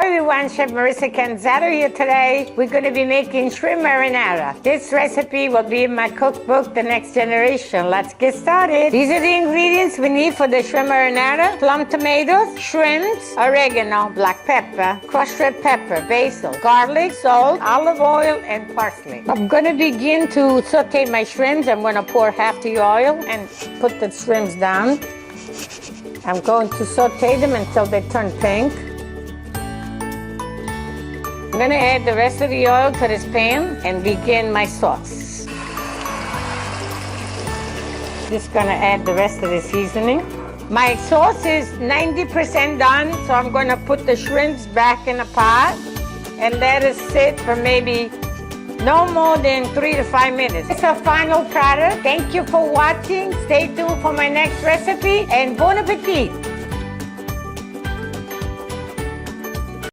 Everyone, Chef Marissa Canzato here today. We're going to be making shrimp marinara. This recipe will be in my cookbook, The Next Generation. Let's get started. These are the ingredients we need for the shrimp marinara. Plum tomatoes, shrimps, oregano, black pepper, crushed red pepper, basil, garlic, salt, olive oil, and parsley. I'm going to begin to saute my shrimps. I'm going to pour half the oil and put the shrimps down. I'm going to saute them until they turn pink. I'm going to add the rest of the oil to this pan and begin my sauce. Just going to add the rest of the seasoning. My sauce is 90% done, so I'm going to put the shrimps back in the pot and let it sit for maybe no more than 3 to 5 minutes. It's a final product. Thank you for watching. Stay tuned for my next recipe and bon appetit.